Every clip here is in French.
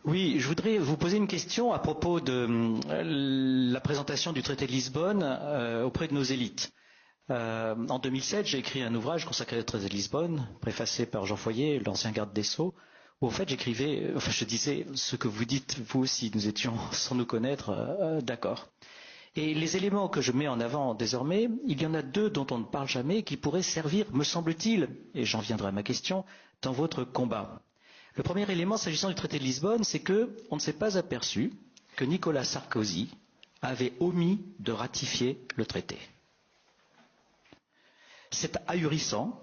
Oui, je voudrais vous poser une question à propos de la présentation du traité de Lisbonne auprès de nos élites. En 2007, j'ai écrit un ouvrage consacré au traité de Lisbonne, préfacé par Jean Foyer, l'ancien garde des Sceaux, où en fait je disais ce que vous dites vous aussi, nous étions sans nous connaître d'accord. Et les éléments que je mets en avant désormais, il y en a deux dont on ne parle jamais et qui pourraient servir, me semble-t-il, et j'en viendrai à ma question, dans votre combat. Le premier élément, s'agissant du traité de Lisbonne, c'est qu'on ne s'est pas aperçu que Nicolas Sarkozy avait omis de ratifier le traité. C'est ahurissant.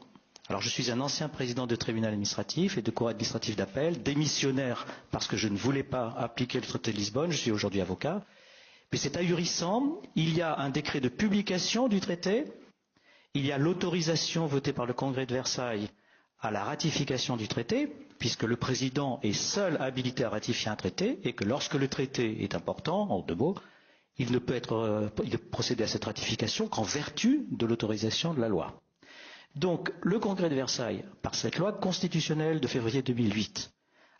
Alors je suis un ancien président de tribunal administratif et de cour administrative d'appel, démissionnaire parce que je ne voulais pas appliquer le traité de Lisbonne, je suis aujourd'hui avocat. Mais c'est ahurissant, il y a un décret de publication du traité, il y a l'autorisation votée par le Congrès de Versailles à la ratification du traité, puisque le président est seul habilité à ratifier un traité, et que lorsque le traité est important, en deux mots, il ne peut procéder à cette ratification qu'en vertu de l'autorisation de la loi. Donc, le Congrès de Versailles, par cette loi constitutionnelle de février 2008,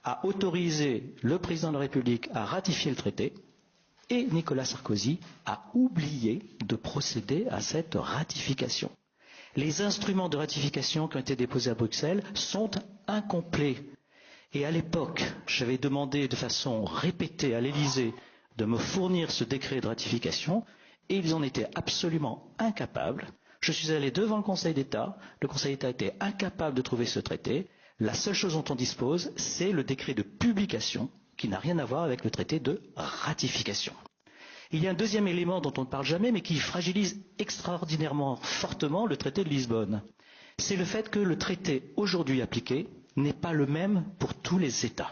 a autorisé le président de la République à ratifier le traité, et Nicolas Sarkozy a oublié de procéder à cette ratification. Les instruments de ratification qui ont été déposés à Bruxelles sont incomplets. Et à l'époque, j'avais demandé de façon répétée à l'Élysée de me fournir ce décret de ratification, et ils en étaient absolument incapables. Je suis allé devant le Conseil d'État était incapable de trouver ce traité. La seule chose dont on dispose, c'est le décret de publication, qui n'a rien à voir avec le traité de ratification. Il y a un deuxième élément dont on ne parle jamais, mais qui fragilise extraordinairement fortement le traité de Lisbonne. C'est le fait que le traité aujourd'hui appliqué n'est pas le même pour tous les États.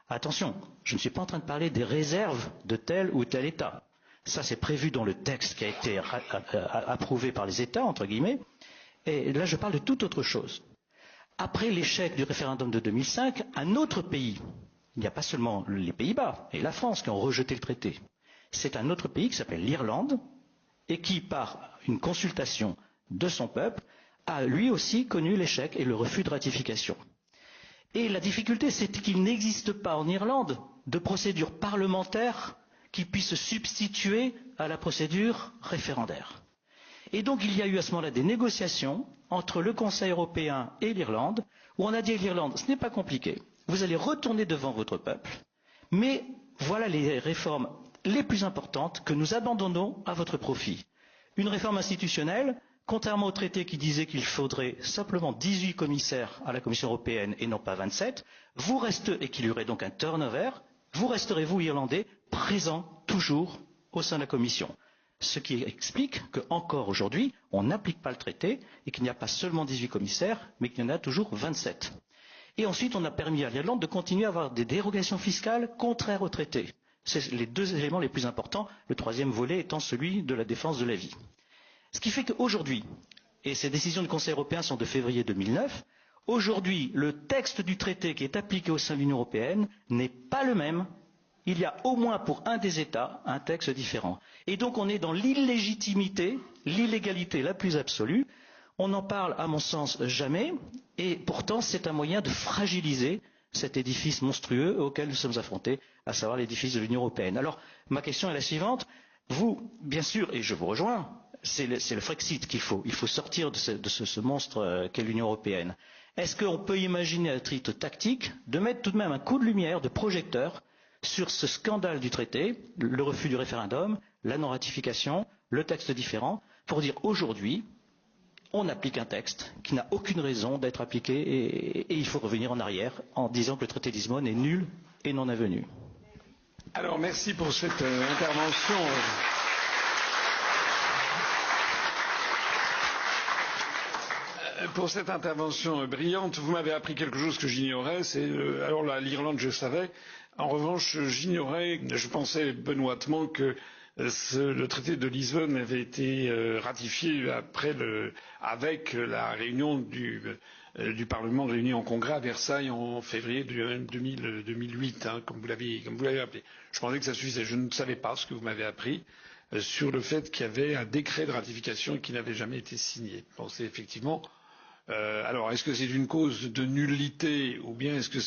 Attention, je ne suis pas en train de parler des réserves de tel ou tel État. Ça, c'est prévu dans le texte qui a été approuvé par les États, entre guillemets. Et là, je parle de toute autre chose. Après l'échec du référendum de 2005, un autre pays, il n'y a pas seulement les Pays-Bas et la France qui ont rejeté le traité, c'est un autre pays qui s'appelle l'Irlande et qui, par une consultation de son peuple, a lui aussi connu l'échec et le refus de ratification. Et la difficulté, c'est qu'il n'existe pas en Irlande de procédure parlementaire qui puisse se substituer à la procédure référendaire. Et donc il y a eu à ce moment-là des négociations entre le Conseil européen et l'Irlande, où on a dit à l'Irlande, ce n'est pas compliqué, vous allez retourner devant votre peuple, mais voilà les réformes les plus importantes que nous abandonnons à votre profit. Une réforme institutionnelle, contrairement au traité qui disait qu'il faudrait simplement 18 commissaires à la Commission européenne et non pas 27, vous resterez, et qu'il y aurait donc un turnover, vous resterez, vous, Irlandais, présents toujours au sein de la Commission. Ce qui explique qu'encore aujourd'hui, on n'applique pas le traité et qu'il n'y a pas seulement 18 commissaires, mais qu'il y en a toujours 27. Et ensuite, on a permis à l'Irlande de continuer à avoir des dérogations fiscales contraires au traité. C'est les deux éléments les plus importants, le troisième volet étant celui de la défense de la vie. Ce qui fait qu'aujourd'hui, et ces décisions du Conseil européen sont de février 2009, aujourd'hui, le texte du traité qui est appliqué au sein de l'Union européenne n'est pas le même. Il y a au moins pour un des États un texte différent. Et donc on est dans l'illégitimité, l'illégalité la plus absolue. On n'en parle, à mon sens, jamais, et pourtant c'est un moyen de fragiliser cet édifice monstrueux auquel nous sommes affrontés, à savoir l'édifice de l'Union européenne. Alors, ma question est la suivante. Vous, bien sûr, et je vous rejoins, c'est le Frexit qu'il faut. Il faut sortir de ce monstre qu'est l'Union européenne. Est-ce qu'on peut imaginer à titre tactique de mettre tout de même un coup de lumière, de projecteur, sur ce scandale du traité, le refus du référendum, la non-ratification, le texte différent, pour dire aujourd'hui, on applique un texte qui n'a aucune raison d'être appliqué et il faut revenir en arrière en disant que le traité de Lisbonne est nul et non avenu. Alors merci pour cette intervention. Pour cette intervention brillante, vous m'avez appris quelque chose que j'ignorais. Alors là, l'Irlande, je savais. En revanche, j'ignorais, je pensais benoîtement que le traité de Lisbonne avait été ratifié avec la réunion du Parlement réuni en congrès à Versailles en février 2008, comme vous l'avez appelé. Je pensais que ça suffisait. Je ne savais pas ce que vous m'avez appris sur le fait qu'il y avait un décret de ratification qui n'avait jamais été signé. Bon, c'est effectivement. Alors, est-ce que c'est une cause de nullité ou bien est-ce que